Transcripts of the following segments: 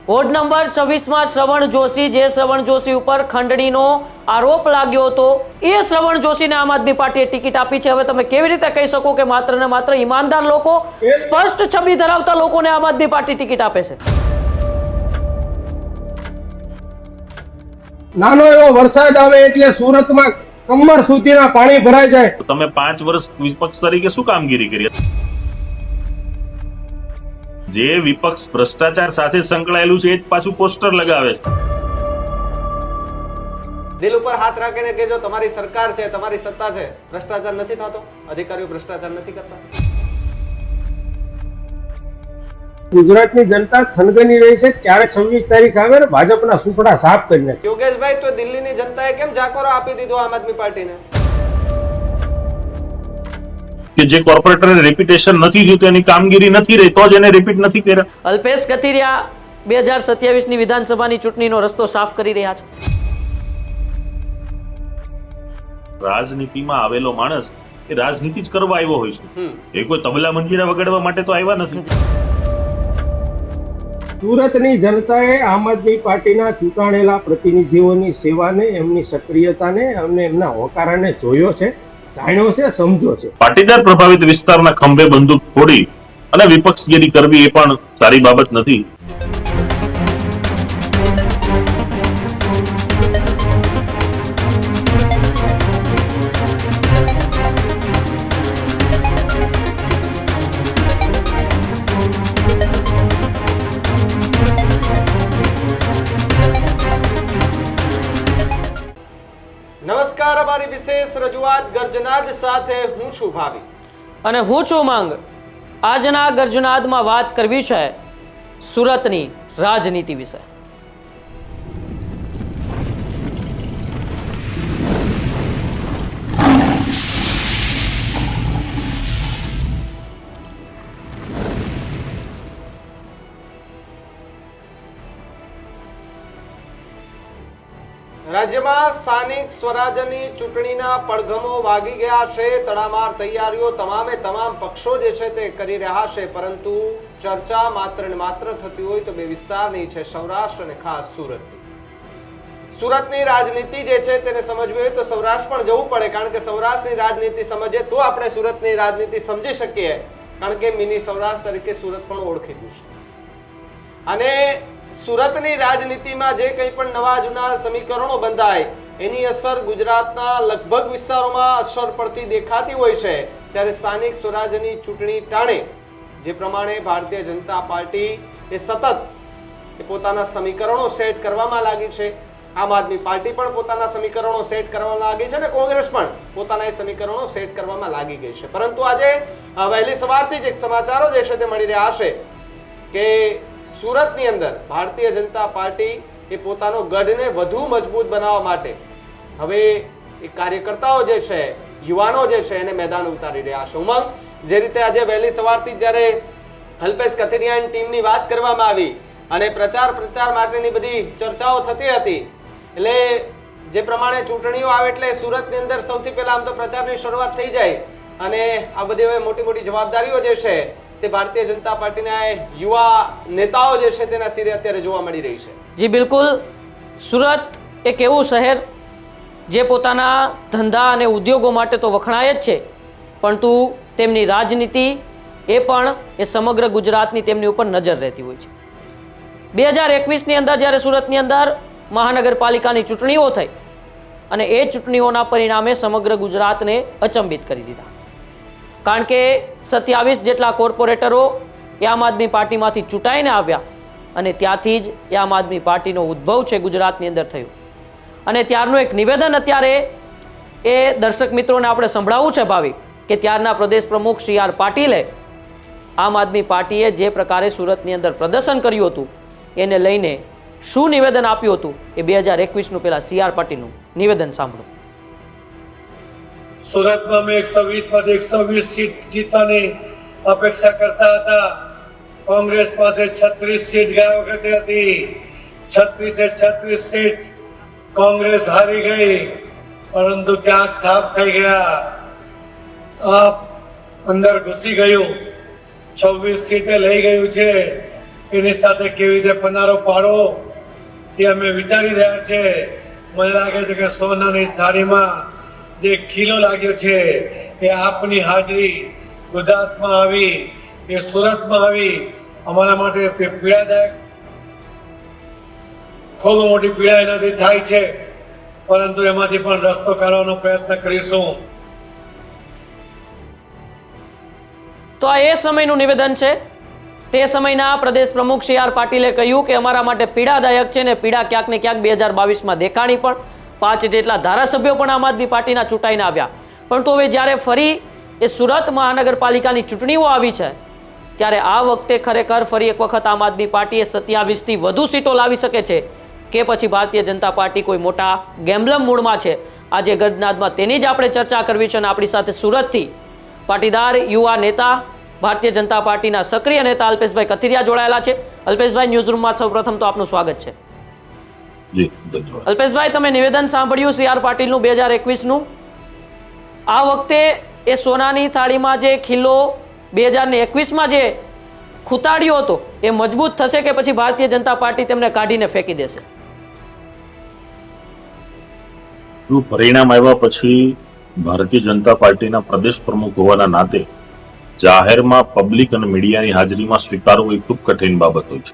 Ward number 26 માં શ્રવણ જોશી, જે શ્રવણ જોશી ઉપર ખંડણીનો આરોપ લાગ્યો હતો, એ શ્રવણ જોશીને આમ આદમી પાર્ટીએ ટિકિટ આપી છે। હવે તમે કેવી રીતે કહી શકો કે માત્ર ને માત્ર ઈમાનદાર લોકો, સ્પષ્ટ છબી ધરાવતા લોકોને આમ આદમી પાર્ટી ટિકિટ આપે છે? નાનો એવો વરસાદ આવે એટલે સુરતમાં કમર સુધીના પાણી ભરાઈ જાય। તમે 5 વર્ષ વિપક્ષ તરીકે શું કામગીરી કરી? જે વિપક્ષ ભ્રષ્ટાચાર સાથે સંકળાયેલું છે એ જ પાછું પોસ્ટર લગાવે છે। દિલ ઉપર હાથ રાખીને કે જો તમારી સરકાર છે, તમારી સત્તા છે, ભ્રષ્ટાચાર નથી થતો, અધિકારીઓ ભ્રષ્ટાચાર નથી કરતા। ગુજરાતની જનતા થનગની રહી છે, ક્યારે 26 તારીખ આવે ને ભાજપના સુપડા સાફ કરી નાખે। યોગેશભાઈ, તો દિલ્હીની જનતાએ કેમ જાકોરો આપી દીધો આમ આદમી પાર્ટીને? કે જે કોર્પોરેટરને રેપ્યુટેશન નથી થયું, એની કામગીરી નથી રહી, તો જ એને રિપીટ નથી કર્યા। અલ્પેશ કથિરિયા 2027 ની વિધાનસભાની ચૂંટણીનો રસ્તો સાફ કરી રહ્યા છે। રાજનીતિમાં આવેલો માણસ એ રાજનીતિ જ કરવા આવ્યો હોય છે, એ કોઈ તબલા મંજીરા વગાડવા માટે તો આવ્યા નથી। સુરતની જનતાએ આમ આદમી પાર્ટીના ચૂંટાણેલા પ્રતિનિધિઓની સેવાને, એમની સક્રિયતાને અને એમના હોકારાને જોયો છે, જાણ્યો છે, સમજો છે। પાટીદાર પ્રભાવિત વિસ્તારના ખંભે બંદૂક ફોડી અને વિપક્ષગીરી કરવી એ પણ સારી બાબત નથી। નમસ્કાર, અમારી વિશેષ રજૂઆત ગર્જનાદ સાથે હું છું ભાવી અને હું છું માંગ। આજના ગર્જનાદમાં વાત કરવી છે સુરતની રાજનીતિ વિશે। રાજ્યમાં સ્થાનિક સ્વરાજ્યની ચૂંટણીના પડઘમો વાગી ગયા છે। તડામાર તૈયારીઓ તમામે તમામ પક્ષો જે છે તે કરી રહ્યા છે, પરંતુ ચર્ચા માત્ર ને માત્ર થતી હોય તો બે વિસ્તારની છે, સૌરાષ્ટ્ર અને ખાસ સુરતની। સુરતની રાજનીતિ જે છે તેને સમજવી હોય તો સૌરાષ્ટ્ર પણ જવું પડે, કારણ કે સૌરાષ્ટ્રની રાજનીતિ સમજે તો આપણે સુરતની રાજનીતિ સમજી શકીએ, કારણ કે મિની સૌરાષ્ટ્ર તરીકે સુરત પણ ઓળખીતું છે। અને સુરતની રાજનીતિમાં જે કંઈ પણ નવા જૂના સમીકરણો બંધાય એની અસર ગુજરાતના લગભગ વિસ્તારોમાં અસર પડતી દેખાતી હોય છે। ત્યારે સ્થાનિક સ્વરાજ્યની ચૂંટણી ટાણે જે પ્રમાણે ભારતીય જનતા પાર્ટી એ સતત પોતાના સમીકરણો સેટ કરવામાં લાગી છે, આમ આદમી પાર્ટી પણ પોતાના સમીકરણો સેટ કરવામાં લાગી છે અને કોંગ્રેસ પણ પોતાના એ સમીકરણો સેટ કરવામાં લાગી ગઈ છે। પરંતુ આજે વહેલી સવારથી જ એક સમાચારો જે છે તે મળી રહ્યા છે કે સુરતની અંદર ભારતીય જનતા પાર્ટી એ પોતાનો ગઢને વધુ મજબૂત બનાવવા માટે હવે એ કાર્યકર્તાઓ જે છે, યુવાનો જે છે એને મેદાન ઉતારી રહ્યા છે। ઉમંગ, જે રીતે આજે વહેલી સવારથી જ્યારે અલ્પેશ કથિરિયાની ટીમની વાત કરવામાં આવી અને પ્રચાર માટેની બધી ચર્ચાઓ થતી હતી, એટલે જે પ્રમાણે ચૂંટણીઓ આવે એટલે સુરતની અંદર સૌથી પહેલા આમ તો પ્રચારની શરૂઆત થઈ જાય અને આ બધી હવે મોટી મોટી જવાબદારીઓ જે છે તે ભારતીય જનતા પાર્ટીના યુવા નેતાઓ જે છે તેના સિરે અત્યારે જોવા મળી રહી છે। જી બિલકુલ, સુરત એક એવું શહેર જે પોતાના ધંધા અને ઉદ્યોગો માટે તો વખણાય જ છે, પરંતુ તેમની રાજનીતિ એ પણ એ સમગ્ર ગુજરાતની તેમની ઉપર નજર રહેતી હોય છે। 2021ની અંદર જ્યારે સુરતની અંદર મહાનગરપાલિકાની ચૂંટણીઓ થઈ અને એ ચૂંટણીઓના પરિણામે સમગ્ર ગુજરાતને અચંબિત કરી દીધા, કારણ કે 27 જેટલા કોર્પોરેટરો એ આમ આદમી પાર્ટીમાંથી ચૂંટાઈને આવ્યા અને ત્યાંથી જ એ આમ આદમી પાર્ટીનો ઉદ્ભવ છે ગુજરાતની અંદર થયું। અને ત્યારનું એક નિવેદન અત્યારે એ દર્શક મિત્રોને આપણે સંભળાવવું છે ભાવિક, કે ત્યારના પ્રદેશ પ્રમુખ CR પાટીલે આમ આદમી પાર્ટીએ જે પ્રકારે સુરતની અંદર પ્રદર્શન કર્યું હતું એને લઈને શું નિવેદન આપ્યું હતું એ 2021નું પેલા CR પાટીલનું નિવેદન સાંભળો। સુરતમાં અમે 120 માંથી 120 સીટ જીતવાની અપેક્ષા કરતા હતા। કોંગ્રેસ પાસે 36 સીટ ગયા વખતે હતી, 36 સીટ કોંગ્રેસ હારી ગઈ, પરંતુ ક્યાંક થાપ ખાઈ ગયા। આપ અંદર ઘૂસી ગયું, 26 સીટે લઈ ગયું છે। એની સાથે કેવી રીતે પનારો પાડવો એ અમે વિચારી રહ્યા છે. મને લાગે છે કે સોનાની થાળીમાં જે ખીલો લાગ્યો છે એ આપની હાજરી ગુજરાતમાં આવી, એ સુરતમાં આવી, અમારા માટે પીડાદાયક, ખૂબ મોટી પીડા એનાથી થાય છે, પરંતુ એમાંથી પણ રસ્તો કાઢવાનો પ્રયત્ન કરીશું. તો આ એ સમયનું નિવેદન છે. તે સમયના પ્રદેશ પ્રમુખ સી આર પાટીલે કહ્યું કે અમારા માટે પીડાદાયક છે ને પીડા ક્યાંક ને ક્યાંક 2022માં દેખાણી પણ. 5 જેટલા ધારાસભ્યો પણ આમ આદમી પાર્ટીના ચૂંટાઈને આવ્યા. પરંતુ હવે જ્યારે ફરી એ સુરત મહાનગરપાલિકાની ચૂંટણીઓ આવી છે ત્યારે આ વખતે ખરેખર ફરી એક વખત આમ આદમી પાર્ટીએ 27થી વધુ સીટો લાવી શકે છે કે પછી ભારતીય જનતા પાર્ટી કોઈ મોટા ગેમ્બલમ મૂડમાં છે. આજે ગર્જનાદમાં તેની જ આપણે ચર્ચા કરવી છે અને આપણી સાથે સુરતથી પાટીદાર યુવા નેતા, ભારતીય જનતા પાર્ટીના સક્રિય નેતા અલ્પેશભાઈ કથિરિયા જોડાયેલા છે. અલ્પેશભાઈ, ન્યૂઝરૂમમાં સૌપ્રથમ તો આપનું સ્વાગત છે. જી ધન્યવાદ. અલ્પેશભાઈ, તમે નિવેદન સાંભળ્યું સી આર પાટીલનું 2021નું. આ વખતે એ સોનાની થાળીમાં જે ખીલો 2021માં જે ખૂતાડ્યો હતો એ મજબૂત થશે કે પછી ભારતીય જનતા પાર્ટી તેમને કાઢીને ફેંકી દેશે? પરિણામ આવ્યા પછી ભારતીય જનતા પાર્ટીના પ્રદેશ પ્રમુખ હોવાના નાતે જાહેરમાં પબ્લિક અને મીડિયાની હાજરીમાં સ્વીકારવું એ ખૂબ કઠિન બાબત હોય છે.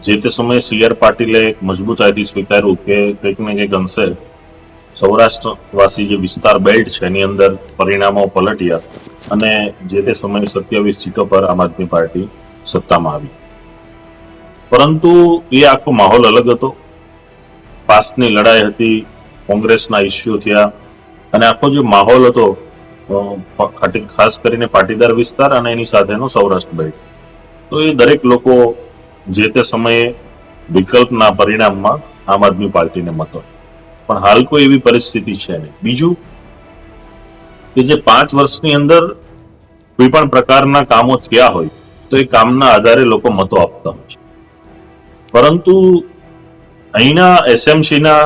જે તે સમયે સી આર પાટીલે એક મજબૂતાઈથી સ્વીકાર્યું કે કંઈક ને કંઈક અંશે સૌરાષ્ટ્રવાસી જે વિસ્તાર બેલ્ટ છે એની અંદર પરિણામો પલટ્યા અને જે તે સમયે 27 સીટો પર આમ આદમી પાર્ટી સત્તામાં આવી. પરંતુ એ આખો માહોલ અલગ હતો. પાસની લડાઈ હતી, કોંગ્રેસના ઇસ્યુ થયા અને આખો જે માહોલ હતો ખાસ કરીને પાટીદાર વિસ્તાર અને એની સાથેનો સૌરાષ્ટ્ર બેલ્ટ, તો એ દરેક લોકો જે તે સમયે વિકલ્પના પરિણામમાં આમ આદમી પાર્ટીને મતો. પણ હાલ કોઈ એવી પરિસ્થિતિ છે નહીં. બીજું કે જે 5 વર્ષની અંદર કોઈ પણ પ્રકારના કામો થયા હોય તો એ કામના આધારે લોકો મતો આપતા હોય છે. પરંતુ અહીંના એસએમસીના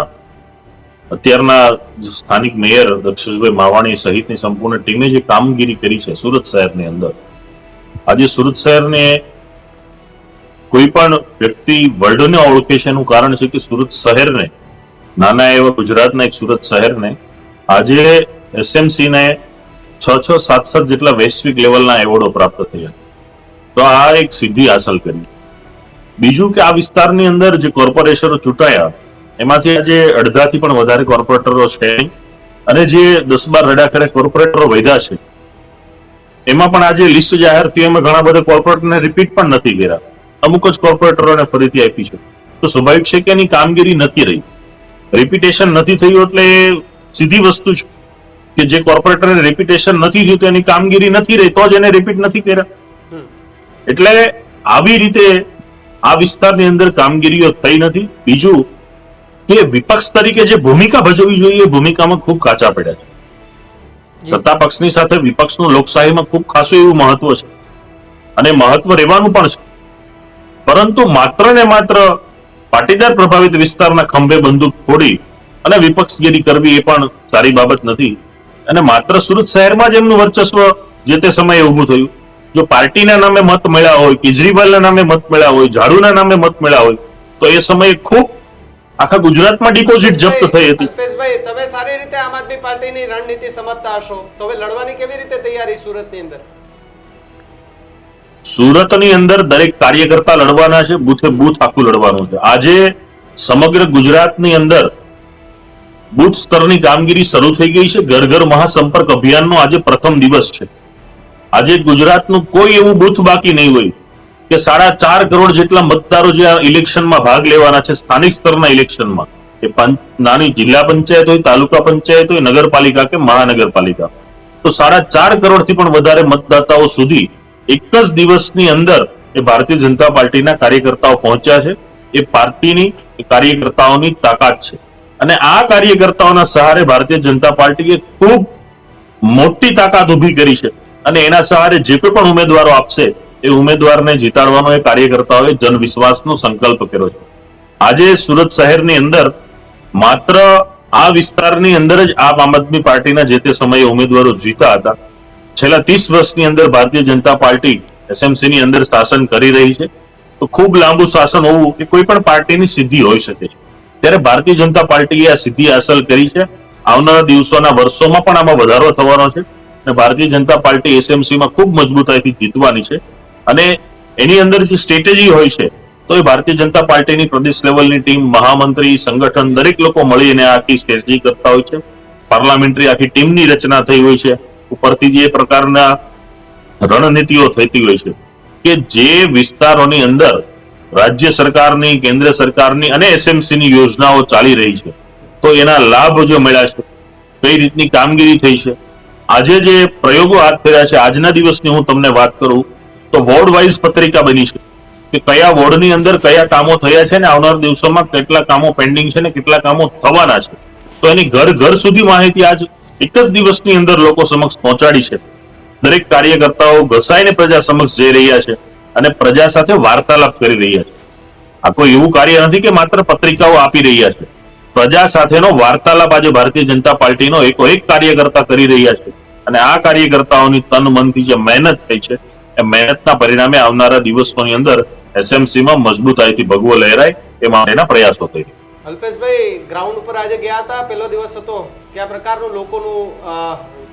અત્યારના સ્થાનિક મેયર દક્ષેશભાઈ માવાણી સહિતની સંપૂર્ણ ટીમે જે કામગીરી કરી છે સુરત શહેરની અંદર, આજે સુરત શહેરને કોઈ પણ વ્યક્તિ વર્લ્ડને ઓળખે છે એનું કારણ છે કે સુરત શહેરને, નાના એવા ગુજરાતના એક સુરત શહેરને આજે એસએમસી ને 6, 7 જેટલા વૈશ્વિક લેવલના એવોર્ડો પ્રાપ્ત થયા. તો આ એક સિદ્ધિ હાંસલ કરી. બીજું કે આ વિસ્તારની અંદર જે કોર્પોરેશનો ચૂંટાયા એમાંથી આજે અડધાથી પણ વધારે કોર્પોરેટરો છે અને જે 10-12 રડાખડે કોર્પોરેટરો વધ્યા છે એમાં પણ આજે લિસ્ટ જાહેર થયું એમાં ઘણા બધા કોર્પોરેટરને રિપીટ પણ નથી કર્યા, અમુક જ કોર્પોરેટરોને ફરીથી આપી છે. તો સ્વાભાવિક છે કે એની કામગીરી નથી રહી, રિપીટેશન નથી થયું. એટલે સીધી વસ્તુ છે કે જે કોર્પોરેટરને રિપીટેશન નથી થયું તો એની કામગીરી નથી રહી, તો જ એને રિપીટ નથી કર્યા. એટલે આવી રીતે આ વિસ્તારની અંદર કામગીરીઓ થઈ નથી. બીજું કે વિપક્ષ તરીકે જે ભૂમિકા ભજવવી જોઈએ એ ભૂમિકામાં ખૂબ કાચા પડ્યા છે. સત્તા પક્ષની સાથે વિપક્ષનું લોકશાહીમાં ખૂબ ખાસું એવું મહત્વ છે અને મહત્વ રહેવાનું પણ છે. પરંતુ માત્ર ને માત્ર પાટીદાર પ્રભાવિત વિસ્તારના ખંભે બંદૂક ફોડી અને વિપક્ષગીરી કરવી એ પણ સારી બાબત નથી. અને માત્ર સુરત શહેરમાં જ એમનું વર્ચસ્વ જે તે સમયે ઊભું થયું. જો પાર્ટીના નામે મત મળ્યા હોય, કેજરીવાલના નામે મત મળ્યા હોય, ઝાડુના નામે મત મળ્યા હોય તો એ સમયે ખૂબ આખા ગુજરાતમાં ડિપોઝિટ જપ્ત થઈ હતી. અલ્પેશભાઈ, તમે સારી રીતે આમ આદમી પાર્ટીની રણનીતિ સમજતા હશો, તો હવે લડવાની કેવી રીતે તૈયારી સુરતની અંદર? સુરતની અંદર દરેક કાર્યકર્તા લડવાના છે, બૂથે બૂથ આખું લડવાનું છે. આજે સમગ્ર ગુજરાતની અંદર બૂથ સ્તરની કામગીરી શરૂ થઈ ગઈ છે. ઘર ઘર મહાસંપર્ક અભિયાનનો આજે પ્રથમ દિવસ છે. આજે ગુજરાતનું કોઈ એવું બૂથ બાકી નહીં હોય કે 4.5 કરોડ જેટલા મતદારો જે આ ઇલેક્શનમાં ભાગ લેવાના છે, સ્થાનિક સ્તરના ઇલેક્શનમાં, એ નાની જિલ્લા પંચાયત હોય, તાલુકા પંચાયત હોય, નગરપાલિકા કે મહાનગરપાલિકા, તો 4.5 કરોડથી પણ વધારે મતદાતાઓ સુધી એક જ દિવસની અંદર એ ભારતીય જનતા પાર્ટીના કાર્યકર્તાઓ પહોંચ્યા છે. એ પાર્ટીની કાર્યકર્તાઓની તાકાત છે અને આ કાર્યકર્તાઓના સહારે ભારતીય જનતા પાર્ટીએ ખૂબ મોટી તાકાત ઊભી કરી છે અને એના સહારે જે કોઈ પણ ઉમેદવારો આપશે એ ઉમેદવારને જીતાડવાનો એ કાર્યકર્તાઓએ જનવિશ્વાસનો સંકલ્પ કર્યો છે. આજે સુરત શહેરની અંદર માત્ર આ વિસ્તારની અંદર જ આમ આદમી પાર્ટીના જે તે સમયે ઉમેદવારો જીતા હતા. છેલ્લા 30 વર્ષની અંદર ભારતીય જનતા પાર્ટી એસએમસી ની અંદર શાસન કરી રહી છે તો ખૂબ લાંબુ શાસન હોવું એ કોઈ પણ પાર્ટીની સિદ્ધિ હોઈ શકે છે. ત્યારે ભારતીય જનતા પાર્ટીએ આ સિદ્ધિ હાંસલ કરી છે. આવનારા દિવસોના વર્ષોમાં પણ આમાં વધારો થવાનો છે અને ભારતીય જનતા પાર્ટી એસએમસીમાં ખૂબ મજબૂતાઈથી જીતવાની છે. અને એની અંદર જે સ્ટ્રેટેજી હોય છે તો એ ભારતીય જનતા પાર્ટીની પ્રદેશ લેવલની ટીમ, મહામંત્રી, સંગઠન દરેક લોકો મળીને આખી સ્ટ્રેટેજી કરતા હોય છે. પાર્લામેન્ટરી આખી ટીમની રચના થઈ હોય છે. ઉપરથી જે પ્રકારના રણનીતિઓ થતી હોય છે કે જે વિસ્તારોની અંદર રાજ્ય સરકારની, કેન્દ્ર સરકારની અને એસએમસીની યોજનાઓ ચાલી રહી છે તો એના લાભ જો મળ્યા છે, કઈ રીતની કામગીરી થઈ છે, આજે જે પ્રયોગો હાથ ધર્યા છે, આજના દિવસની હું તમને વાત કરું તો વોર્ડ વાઇઝ પત્રિકા બની છે કે કયા વોર્ડની અંદર કયા કામો થયા છે ને આવનારા દિવસોમાં કેટલા કામો પેન્ડિંગ છે ને કેટલા કામો થવાના છે. તો એની ઘર ઘર સુધી માહિતી આજ એક જ દિવસની અંદર લોકો સમક્ષ પહોંચાડી છે. દરેક કાર્યકર્તાઓ ઘસાઈને પ્રજા સમક્ષ જઈ રહ્યા છે અને પ્રજા સાથે વાર્તાલાપ કરી રહ્યા છે. આ કોઈ એવું કાર્ય નથી કે માત્ર પત્રિકાઓ આપી રહ્યા છે. પ્રજા સાથેનો વાર્તાલાપ આજે ભારતીય જનતા પાર્ટીનો એક કાર્યકર્તા કરી રહ્યા છે અને આ કાર્યકર્તાઓની તન મનથી જે મહેનત થઈ છે એ મહેનતના પરિણામે આવનારા દિવસોની અંદર એસએમસીમાં મજબૂતાઈથી ભગવો લહેરાય એ માટેના પ્રયાસો થઈ રહ્યા. અલ્પેશભાઈ, ગ્રાઉન્ડ ઉપર આજે ગયા હતા, પહેલો દિવસ હતો, કયા પ્રકારનું લોકોનું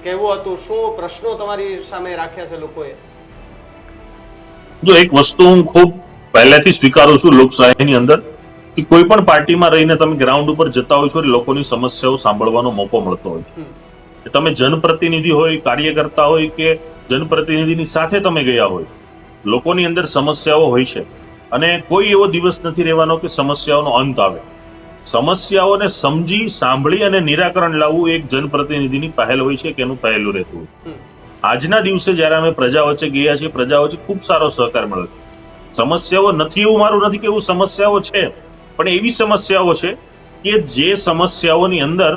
કહેવું હતું, શું પ્રશ્નો તમારી સામે રાખ્યા છે લોકોએ? જો એક વસ્તુ હું ખૂબ પહેલેથી સ્વીકારું છું લોકશાહીની અંદર કે કોઈ પણ પાર્ટીમાં રહીને તમે ગ્રાઉન્ડ ઉપર જતા હોય છો એટલે લોકોની સમસ્યાઓ સાંભળવાનો મોકો મળતો હોય છે. તમે જનપ્રતિનિધિ હોય, કાર્યકર્તા હોય કે જનપ્રતિનિધિની સાથે તમે ગયા હોય, લોકોની અંદર સમસ્યાઓ હોય છે અને કોઈ એવો દિવસ નથી રહેવાનો કે સમસ્યાઓનો અંત આવે. સમસ્યાઓને સમજી, સાંભળી અને નિરાકરણ લાવવું એક જનપ્રતિનિધિની પહેલ હોય છે કે એનું પહેલું રહેતું હોય. આજના દિવસે જયારે અમે પ્રજા વચ્ચે ગયા છીએ, પ્રજા વચ્ચે ખૂબ સારો સહકાર મળ્યો. સમસ્યાઓ નથી એવું મારું નથી કે એવું સમસ્યાઓ છે, પણ એવી સમસ્યાઓ છે કે જે સમસ્યાઓની અંદર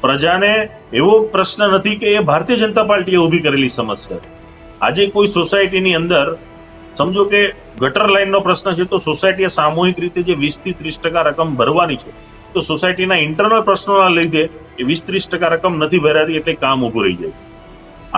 પ્રજાને એવો પ્રશ્ન નથી કે એ ભારતીય જનતા પાર્ટીએ ઊભી કરેલી સમસ્યા. આજે કોઈ સોસાયટીની અંદર સમજો કે ગટર લાઈનનો પ્રશ્ન છે તો સોસાયટીએ સામૂહિક રીતે જે 20 થી 30% રકમ ભરવાની છે તો સોસાયટીના ઇન્ટરનલ પ્રશ્નોના લીધે એ 20-30% રકમ નથી ભરાતી એટલે કામ ઊભું રહી જાય.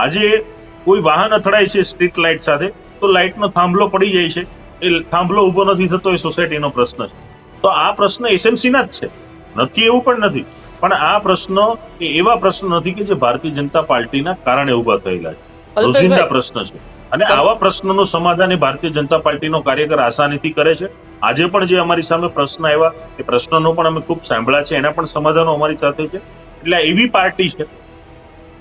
આજે કોઈ વાહન અથડાય છે સ્ટ્રીટ લાઇટ સાથે તો લાઇટનો થાંભલો પડી જાય છે, એ થાંભલો ઊભો નથી થતો, એ સોસાયટીનો પ્રશ્ન છે. તો આ પ્રશ્ન એસએમસીના જ છે, નથી એવું પણ નથી, પણ આ પ્રશ્નો એ એવા પ્રશ્નો નથી કે જે ભારતીય જનતા પાર્ટીના કારણે ઊભા થયેલા છે, રોજિંદા પ્રશ્ન છે. અને આવા પ્રશ્નનું સમાધાન એ ભારતીય જનતા પાર્ટીનો કાર્યકર આસાનીથી કરે છે. આજે પણ જે અમારી સામે પ્રશ્ન આવ્યા એ પ્રશ્નોનો પણ અમે ખૂબ સાંભળ્યા છે, એના પણ સમાધાનો અમારી સાથે છે. એટલે એવી પાર્ટી છે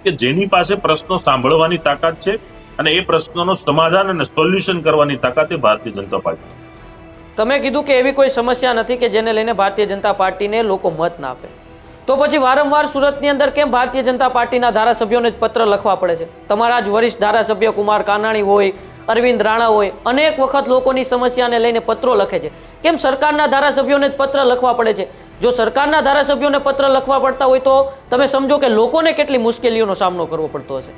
કે જેની પાસે પ્રશ્નો સાંભળવાની તાકાત છે અને એ પ્રશ્નોનો સમાધાન અને સોલ્યુશન કરવાની તાકાત એ ભારતીય જનતા પાર્ટી. તમે કીધું કે એવી કોઈ સમસ્યા નથી કે જેને લઈને ભારતીય જનતા પાર્ટીને લોકો મત ના આપે, તો પછી વારંવાર સુરતની અંદર કેમ ભારતીય જનતા પાર્ટીના ધારાસભ્યોને જ પત્ર લખવા પડે છે? તમારા જ વરિષ્ઠ ધારાસભ્ય કુમાર કાનાણી હોય, અરવિંદ રાણા હોય, અનેક વખત લોકોની સમસ્યાને લઈને પત્રો લખે છે. કેમ સરકારના ધારાસભ્યોને જ પત્ર લખવા પડે છે? જો સરકારના ધારાસભ્યોને પત્ર લખવા પડતા હોય તો તમે સમજો કે લોકોને કેટલી મુશ્કેલીઓનો સામનો કરવો પડતો હશે.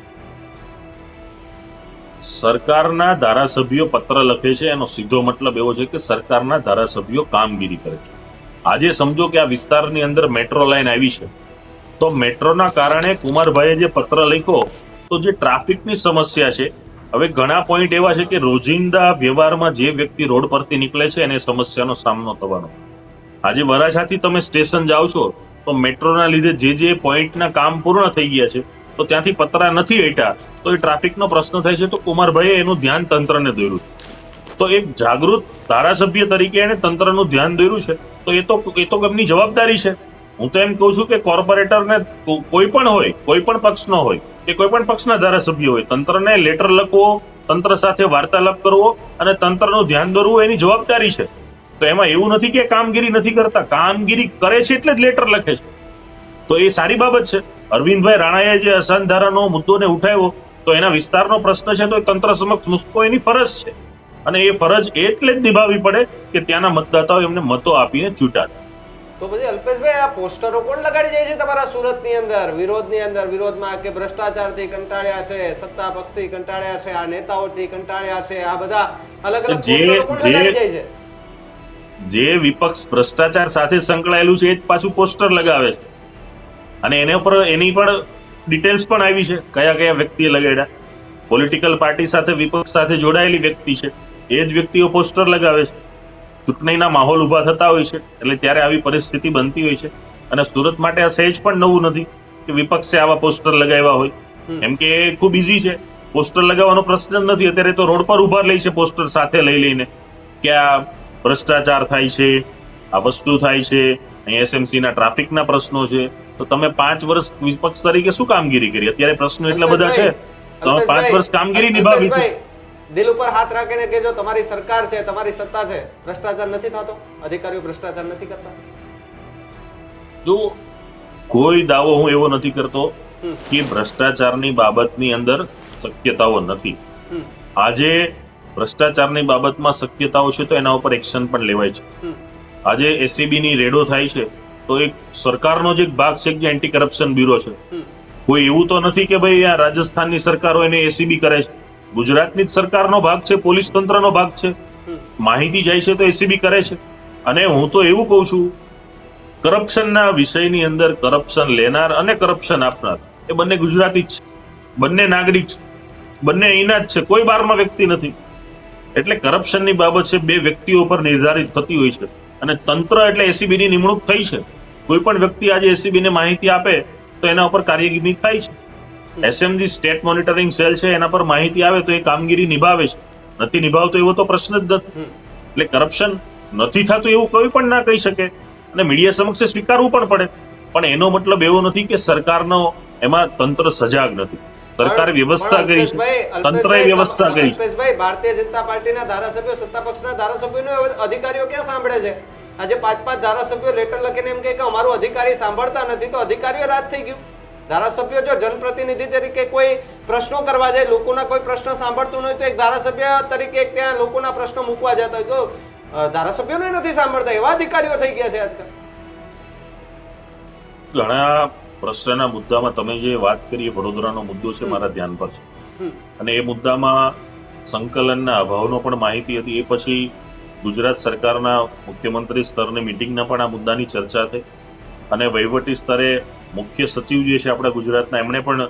સરકારના ધારાસભ્યો પત્ર લખે છે એનો સીધો મતલબ એવો છે કે સરકારના ધારાસભ્યો કામગીરી કરે છે. આજે સમજો કે આ વિસ્તારની અંદર મેટ્રો લાઈન આવી છે તો મેટ્રોના કારણે કુમારભાઈએ જે પત્ર લખ્યો તો જે ટ્રાફિકની સમસ્યા છે, હવે ઘણા પોઈન્ટ એવા છે કે રોજિંદા વ્યવહારમાં જે વ્યક્તિ રોડ પરથી નીકળે છે એને સમસ્યાનો સામનો થવાનો. આજે વરાછાથી તમે સ્ટેશન જાઓ છો તો મેટ્રોના લીધે જે પોઈન્ટના કામ પૂર્ણ થઈ ગયા છે તો ત્યાંથી પતરા નથી હટ્યા તો એ ટ્રાફિકનો પ્રશ્ન થાય છે. તો કુમારભાઈએ એનું ધ્યાન તંત્રને દોર્યું. તો એક જાગૃત ધારાસભ્ય તરીકે એને તંત્રનું ધ્યાન દોર્યું છે તો એ તો એમની જવાબદારી છે. હું તો એમ કહું છું કે કોર્પોરેટરને કોઈ પણ હોય, કોઈ પણ પક્ષનો હોય કે કોઈ પણ પક્ષના ધારાસભ્ય હોય, તંત્રને લેટર લખવો, તંત્ર સાથે વાર્તાલાપ કરવો અને તંત્રનું ધ્યાન દોરવું એની જવાબદારી છે. તો એમાં એવું નથી કે કામગીરી નથી કરતા, કામગીરી કરે છે એટલે જ લેટર લખે છે. તો એ સારી બાબત છે. અરવિંદભાઈ રાણાએ જે અસાન ધારાનો મુદ્દોને ઉઠાવ્યો તો એના વિસ્તારનો પ્રશ્ન છે તો એ તંત્ર સમક્ષ મૂકવો એની ફરજ છે અને એ ફરજ એટલે જ નિભાવવી પડે કે ત્યાંના મતદાતાઓ એમને મતો આપીને ચૂંટાડે. તો પછી અલ્પેશભાઈ, આ પોસ્ટરો કોણ લગાડી જાય છે તમારા સુરતની અંદર વિરોધમાં કે ભ્રષ્ટાચારથી કંટાળ્યા છે, સત્તા પક્ષથી કંટાળ્યા છે, આ નેતાઓથી કંટાળ્યા છે, આ બધા અલગ અલગ પોસ્ટરો કોણ લગાડી જાય છે? જે વિપક્ષ ભ્રષ્ટાચાર સાથે સંકળાયેલું છે એ જ પાછું પોસ્ટર લગાવે છે અને એની પણ ડિટેલ્સ પણ આવી છે કયા કયા વ્યક્તિએ લગાડ્યા. પોલિટિકલ પાર્ટી સાથે વિપક્ષ સાથે જોડાયેલી વ્યક્તિ છે એ જ વ્યક્તિઓ પોસ્ટર લગાવે છે. ચૂંટણીના માહોલ ઉભા થતા હોય છે એટલે ત્યારે આવી પરિસ્થિતિ બનતી હોય છે. અને સુરત માટે આ સહેજ પણ નવું નથી કે વિપક્ષે આવા પોસ્ટર લગાવ્યા હોય, એમ કે એ ખૂબ ઇઝી છે. પોસ્ટર લગાવવાનો પ્રશ્ન નથી. અત્યારે તો રોડ પર ઉભા લે છે પોસ્ટર સાથે લઈ લઈને કે આ ભ્રષ્ટાચાર થાય છે, આ વસ્તુ થાય છે, અહીં એસએમસી ના ટ્રાફિકના પ્રશ્નો છે. તો તમે 5 વર્ષ વિપક્ષ તરીકે શું કામગીરી કરી? અત્યારે પ્રશ્નો એટલા બધા છે, તમે 5 વર્ષ કામગીરી નિભાવી. દિલ ઉપર હાથ રાખીને કે જો તમારી સરકાર છે, તમારી સત્તા છે, ભ્રષ્ટાચાર નથી થતો, અધિકારીઓ ભ્રષ્ટાચાર નથી કરતા? જો કોઈ દાવો હું એવો નથી કરતો કે ભ્રષ્ટાચારની બાબતની અંદર શક્યતાઓ નથી. આજે ભ્રષ્ટાચારની બાબતમાં શક્યતાઓ છે તો એના ઉપર એક્શન પણ લેવાય છે. આજે એસીબી ની રેડો થાય છે તો એક સરકારનો જ એક ભાગ છે કે એન્ટી કરપ્શન બ્યુરો છે. કોઈ એવું તો નથી કે ભાઈ આ રાજસ્થાનની સરકાર હોય એને એસીબી કરે છે. ગુજરાતની જ સરકારનો ભાગ છે, પોલીસ તંત્રનો ભાગ છે. માહિતી જાય છે તો એસીબી કરે છે. અને હું તો એવું કહું છું, કરપ્શનના વિષયની અંદર કરપ્શન લેનાર અને કરપ્શન આપનાર એ બંને ગુજરાતી જ છે, બંને નાગરિક છે, બંને અહીંના જ છે, કોઈ બહારના વ્યક્તિ નથી. એટલે કરપ્શનની બાબત છે બે વ્યક્તિઓ પર નિર્ધારિત થતી હોય છે. અને તંત્ર એટલે એસીબી ની નિમણૂક થઈ છે. કોઈ પણ વ્યક્તિ આજે એસીબી ને માહિતી આપે તો એના ઉપર કાર્યવાહી થાય છે. એસએમજી સ્ટેટ મોનિટરિંગ સેલ છે, એના પર માહિતી આવે તો એ કામગીરી નિભાવે છે. નથી નિભાવતો એવો તો પ્રશ્ન જ નથી. એટલે કરપ્શન નથી થતું એવું કોઈ પણ ના કહી શકે અને મીડિયા સમક્ષ સ્વીકારવું પણ પડે. પણ એનો મતલબ એવો નથી કે સરકારનો એમાં તંત્ર સજાગ નથી. સરકારે વ્યવસ્થા કરી છે, તંત્રએ વ્યવસ્થા કરી છે. અલ્પેશભાઈ, ભારતીય જનતા પાર્ટીના ધારાસભ્યો, સત્તા પક્ષના ધારાસભ્યોનો અધિકારીઓ ક્યાં સાંભળે છે? આજે 5 ધારાસભ્યો લેટર લખીને એમ કહે કે અમારું અધિકારી સાંભળતા નથી, તો અધિકારીઓ રાજ થઈ ગયું. ધારાસભ્યો જો જનપ્રતિનિધિ તરીકે કોઈ પ્રશ્નો કરવા જાય, લોકોના કોઈ પ્રશ્ન સાંભળતું નહીં, તો એક ધારાસભ્ય તરીકે ત્યાં લોકોના પ્રશ્નો મૂકવા જતા હોય તો ધારાસભ્યોને નથી સાંભળતા, એવા અધિકારીઓ થઈ ગયા છે આજકાલ. ઘણા પ્રશ્નના મુદ્દામાં તમે જે વાત કરી, વડોદરાનો મુદ્દો છે, મારા ધ્યાન પર છે. અને એ મુદ્દામાં સંકલનના અભાવનો પણ માહિતી હતી. એ પછી ગુજરાત સરકારના મુખ્યમંત્રી સ્તરની મિટિંગના પણ આ મુદ્દાની ચર્ચા થઈ. અને વહીવટી સ્તરે મુખ્ય સચિવ જે છે આપણા ગુજરાતના, એમણે પણ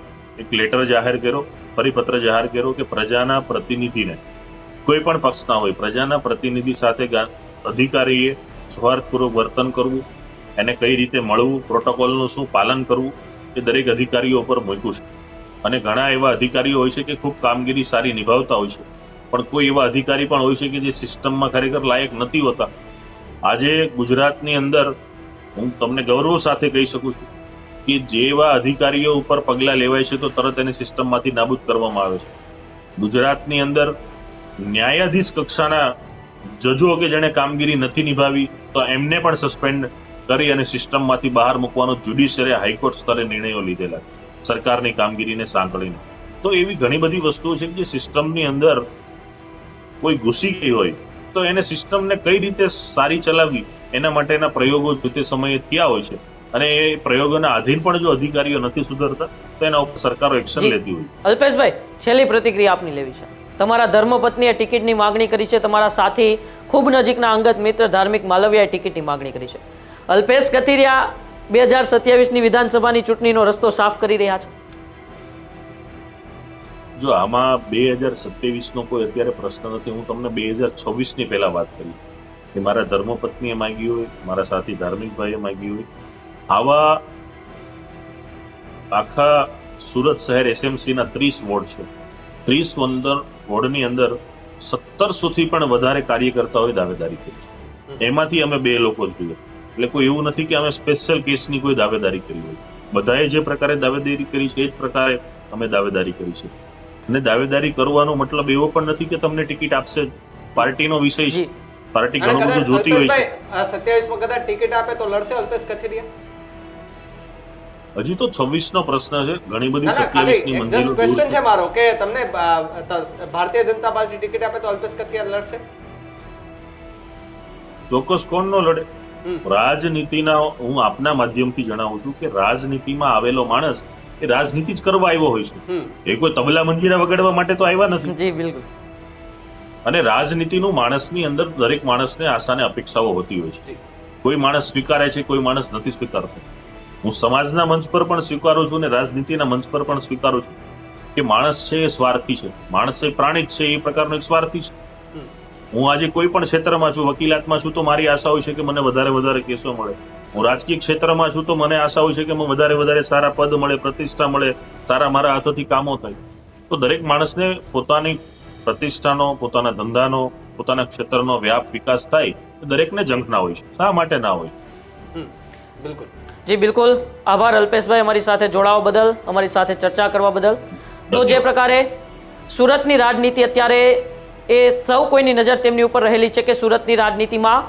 એક લેટર જાહેર કર્યો, પરિપત્ર જાહેર કર્યો કે પ્રજાના પ્રતિનિધિને, કોઈ પણ પક્ષના હોય, પ્રજાના પ્રતિનિધિ સાથે અધિકારીએ સ્વાર્થપૂર્વક વર્તન કરવું, એને કઈ રીતે મળવું, પ્રોટોકોલનું શું પાલન કરવું, એ દરેક અધિકારીઓ પર મૂક્યું છે. અને ઘણા એવા અધિકારીઓ હોય છે કે ખૂબ કામગીરી સારી નિભાવતા હોય છે, પણ કોઈ એવા અધિકારી પણ હોય છે કે જે સિસ્ટમમાં ખરેખર લાયક નથી હોતા. આજે ગુજરાતની અંદર હું તમને ગૌરવ સાથે કહી શકું છું કે જેવા અધિકારીઓ ઉપર પગલાં લેવાય છે તો તરત એને સિસ્ટમમાંથી નાબૂદ કરવામાં આવે છે. ગુજરાતની અંદર ન્યાયાધીશ કક્ષાના જજો કે જેણે કામગીરી નથી નિભાવી તો એમને પણ સસ્પેન્ડ કરી અને સિસ્ટમમાંથી બહાર મૂકવાનો જ્યુડિશિયરી હાઈકોર્ટ સ્તરે નિર્ણયો લીધેલા સરકારની કામગીરીને સાંકળીને. તો એવી ઘણી બધી વસ્તુઓ છે કે જે સિસ્ટમની અંદર કોઈ ઘૂસી ગઈ હોય તો એને સિસ્ટમને કઈ રીતે સારી ચલાવવી એના માટેના પ્રયોગો તે સમયે થયા હોય છે. અને એ પ્રયોગોના આધીન પણ જો અધિકારીઓ નથી સુધરતા તો એના ઉપર સરકારો એક્શન લેતી હોય. અલ્પેશભાઈ, છેલ્લી પ્રતિક્રિયા આપની લેવી છે. તમારા ધર્મપત્નીએ ટિકિટની માગણી કરી છે, તમારા સાથી ખૂબ નજીકના અંગત મિત્ર ધાર્મિક માલવિયાએ ટિકિટની માગણી કરી છે. અલ્પેશ કથિરિયા 2027ની વિધાનસભાની ચૂંટણીનો રસ્તો સાફ કરી રહ્યા છે. જો આમાં 2027નો કોઈ અત્યારે પ્રશ્ન નથી. હું તમને 2026ની પહેલા વાત કરી કે મારા ધર્મપત્નીએ માંગી હોય, મારા સાથી ધાર્મિકભાઈએ માંગી હોય. આવા આખા સુરત શહેર એસએમસીના 30 વોર્ડ છે. 30 વોર્ડની અંદર 1700થી પણ વધારે કાર્યકર્તાઓએ દાવેદારી કરી છે. એમાંથી અમે 2 લોકો જ જોઈએ. એટલે કોઈ એવું નથી કે અમે સ્પેશિયલ કેસની કોઈ દાવેદારી કરી હોય. બધાએ જે પ્રકારે દાવેદારી કરી છે એ જ પ્રકારે અમે દાવેદારી કરી છે. અને દાવેદારી કરવાનો મતલબ એવો પણ નથી કે તમને ટિકિટ આપશે. પાર્ટીનો વિષય છે, પાર્ટી ઘણું બધું જોતી હોય છે. 27માં કદાચ ટિકિટ આપે તો લડશે અલ્પેશ કથિરિયા? હજી તો 26નો પ્રશ્ન છે. ઘણી બધી 27ની મંજૂરી ક્વેશ્ચન છે મારો કે તમને ભારતીય જનતા પાર્ટી ટિકિટ આપે તો અલ્પેશ કથિરિયા લડશે? ચોક્કસ કોણ નો લડે. રાજનીતિના હું આપના માધ્યમથી જણાવું છું કે રાજનીતિમાં આવેલો માણસ એ રાજનીતિ જ કરવા આવ્યો હોય છે. એ કોઈ તબલા મંજીરા વગાડવા માટે તો આવ્યા નથી. જી બિલકુલ. અને રાજનીતિનું માણસની અંદર દરેક માણસને આશાને અપેક્ષાઓ હોતી હોય છે. કોઈ માણસ સ્વીકારે છે, કોઈ માણસ નથી સ્વીકારતો. હું સમાજના મંચ પર પણ સ્વીકારું છું અને રાજનીતિના મંચ પર પણ સ્વીકારું છું કે માણસ છે એ સ્વાર્થી છે, માણસ એ પ્રાણી જ છે, એ પ્રકારનો એક સ્વાર્થી છે. હું આજે કોઈ પણ ક્ષેત્રમાં છું, વકીલાતમાં છું તો મારી આશા હોય છે કે મને વધારે કેસો મળે. હું રાજકીય ક્ષેત્રમાં છું તો મને આશા હોય છે કે મને વધારે સારા પદ મળે, પ્રતિષ્ઠા મળે, સારા મારા હાથોથી કામો થાય. તો દરેક માણસને પોતાની પ્રતિષ્ઠાનો, પોતાના ધંધાનો, પોતાના ક્ષેત્રનો વ્યાપ વિકાસ થાય તો દરેકને ઝંખના હોય છે. શા માટે ના હોય? બિલકુલ. જી બિલકુલ, આભાર અલ્પેશભાઈ અમારી સાથે જોડાવા બદલ, અમારી સાથે ચર્ચા કરવા બદલ. તો જે પ્રકારે સુરતની રાજનીતિ અત્યારે એ સૌ કોઈની નજર તેમની ઉપર રહેલી છે કે સુરતની રાજનીતિમાં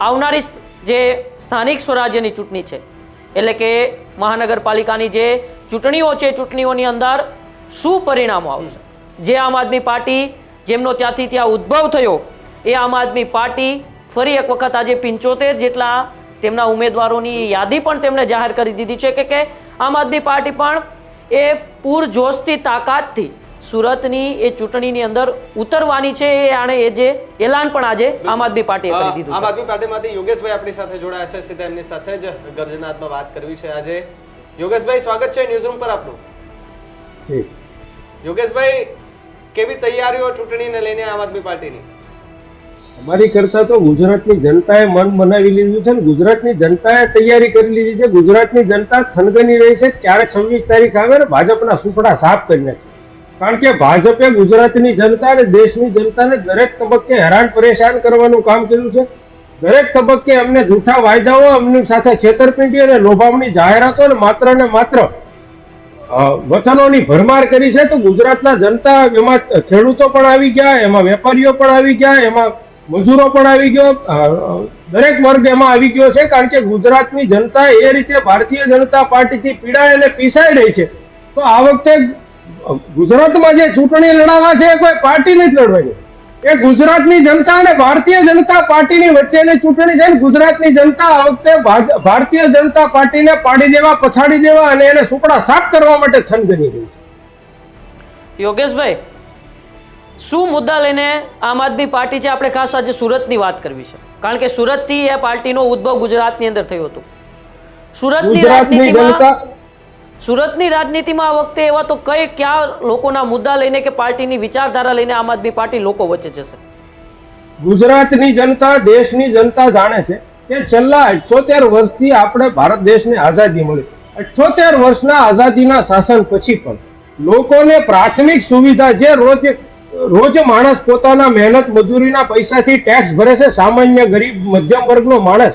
આવનારી જે સ્થાનિક સ્વરાજ્યની ચૂંટણી છે, એટલે કે મહાનગરપાલિકાની જે ચૂંટણીઓ છે, ચૂંટણીઓની અંદર શું પરિણામો આવશે. જે આમ આદમી પાર્ટી જેમનો ત્યાંથી ત્યાં ઉદ્ભવ થયો, એ આમ આદમી પાર્ટી ફરી એક વખત આજે 75 જેટલા તેમના ઉમેદવારોની યાદી પણ તેમણે જાહેર કરી દીધી છે કે આમ આદમી પાર્ટી પણ એ પૂરજોશથી તાકાતથી સુરતની એ ચૂંટણીની અંદર ઉતરવાની છે. એ જે એલાન પણ આજે આમ આદમી પાર્ટીએ કરી દીધું છે. આમ આદમી પાર્ટીમાંથી યોગેશભાઈ આપણી સાથે જોડાયા છે, સીધા એમની સાથે જ ગર્જનાત્મક વાત કરવી છે આજે. યોગેશભાઈ, સ્વાગત છે ન્યૂઝરૂમ પર આપનું. યોગેશભાઈ, કેવી તૈયારીઓ ચૂંટણીને લઈને આમ આદમી પાર્ટીની? અમારી કરતા તો ગુજરાતની જનતાએ મન બનાવી લીધું છે ને ગુજરાતની જનતાએ તૈયારી કરી લીધી છે. ગુજરાતની જનતા થનગની રહી છે ક્યારે 26 તારીખ આવે ને ભાજપના સુપડા સાફ કરી નાખે. કારણ કે ભાજપે ગુજરાતની જનતા અને દેશની જનતાને દરેક તબક્કે હેરાન પરેશાન કરવાનું કામ કર્યું છે. દરેક તબક્કે અમને જૂઠા વાયદાઓ, અમની સાથે છેતરપિંડી અને લોભામણી જાહેરાતો અને માત્ર વચનોની ભરમાર કરી છે. તો ગુજરાતના જનતા, એમાં ખેડૂતો પણ આવી ગયા, એમાં વેપારીઓ પણ આવી ગયા, એમાં મજૂરો પણ આવી ગયો, દરેક વર્ગ એમાં આવી ગયો છે. કારણ કે ગુજરાતની જનતા એ રીતે ભારતીય જનતા પાર્ટીથી પીડાય અને પીસાઈ રહી છે. તો આ વખતે ગુજરાતમાં જે ચૂંટણી લડાવવા છે એ કોઈ પાર્ટી નથી લડવાની, એ ગુજરાતની જનતા અને ભારતીય જનતા પાર્ટીની વચ્ચેની ચૂંટણી છે. ગુજરાતની જનતા આ વખતે ભારતીય જનતા પાર્ટીને પાડી દેવા, પછાડી દેવા અને એને સુપડા સાફ કરવા માટે થનગની રહી છે. યોગેશભાઈ, શું મુદ્દા લઈને આમ આદમી પાર્ટી છે? આપણે ખાસ આજે સુરતની વાત કરવી છે, કારણ કે સુરતથી એ પાર્ટીનો ઉદ્ભવ ગુજરાતની અંદર થયો હતો. સુરતની રાજનીતિમાં આ વખતે એવા તો કયા લોકોના મુદ્દા લઈને કે પાર્ટીની વિચારધારા લઈને આમ આદમી પાર્ટી લોકો વચ્ચે જશે? ગુજરાતની જનતા, દેશની જનતા જાણે છે કે છેલ્લા 78 વર્ષથી આપણે ભારત દેશને આઝાદી મળી. 78 વર્ષના આઝાદીના શાસન પછી પણ લોકોને પ્રાથમિક સુવિધા, જે રોજ માણસ પોતાના મહેનત મજૂરીના પૈસાથી ટેક્સ ભરે છે, સામાન્ય ગરીબ મધ્યમ વર્ગનો માણસ,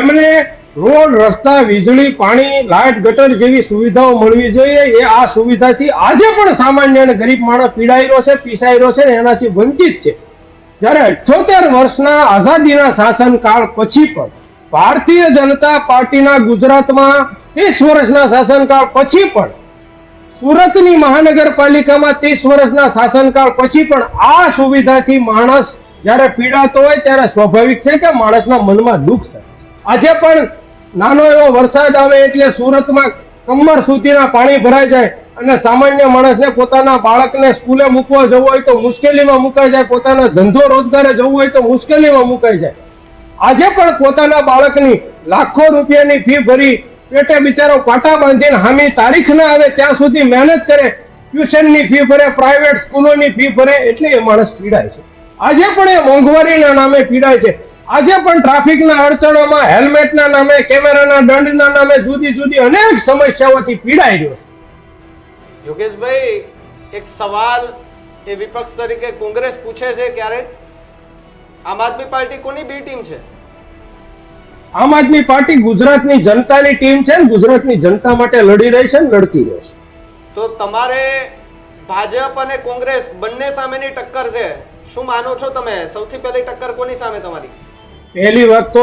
એમને રોડ, રસ્તા, વીજળી, પાણી, લાઇટ, ગટર જેવી સુવિધાઓ મળવી જોઈએ. એ આ સુવિધાથી આજે પણ સામાન્ય અને ગરીબ માણસ પીડાઈ રહ્યો છે, પીસાઈ રહ્યો છે ને એનાથી વંચિત છે. જ્યારે 78 વર્ષના આઝાદીના શાસનકાળ પછી પણ ભારતીય જનતા પાર્ટીના ગુજરાતમાં 30 વર્ષના શાસનકાળ પછી પણ સુરતની મહાનગરપાલિકામાં 30 વર્ષના શાસનકાળ પછી પણ આ સુવિધાથી માણસ જ્યારે પીડાતો હોય ત્યારે સ્વાભાવિક છે કે માણસના મનમાં દુઃખ થાય. આજે પણ નાનો એવો વરસાદ આવે એટલે સુરતમાં કમર સુધીના પાણી ભરાઈ જાય અને સામાન્ય માણસને પોતાના બાળકને સ્કૂલે મૂકવા જવું હોય તો મુશ્કેલીમાં મુકાઈ જાય, પોતાના ધંધો રોજગારે જવું હોય તો મુશ્કેલીમાં મુકાઈ જાય. આજે પણ પોતાના બાળકની લાખો રૂપિયાની ફી ભરી પેટે બિચારો પાટા બાંધીને હામી તારીખ ના આવે ત્યાં સુધી મહેનત કરે, ટ્યુશનની ફી ભરે, પ્રાઇવેટ સ્કૂલોની ફી ભરે, એટલે એ માણસ પીડાય છે. આજે પણ એ મોંઘવારીના નામે પીડાય છે. આજે પણ ટ્રાફિકના અડચણોમાં, હેલ્મેટના નામે, કેમેરાના દંડના નામે જુદી અનેક સમસ્યાઓથી પીડાઈ રહ્યો છે. યોગેશભાઈ, એક સવાલ એ વિપક્ષ તરીકે કોંગ્રેસ પૂછે છે ક્યારેક, આમ આદમી પાર્ટી કોની બી ટીમ છે? આમ આદમી પાર્ટી ગુજરાતની જનતાની ટીમ છે ને ગુજરાતની જનતા માટે લડી રહી છે ને લડતી રહેશે. તો તમારે ભાજપ અને કોંગ્રેસ બંને સામેની ટક્કર છે, શું માનો છો તમે? સૌથી પહેલી ટક્કર કોની સામે તમારી? પહેલી વાત તો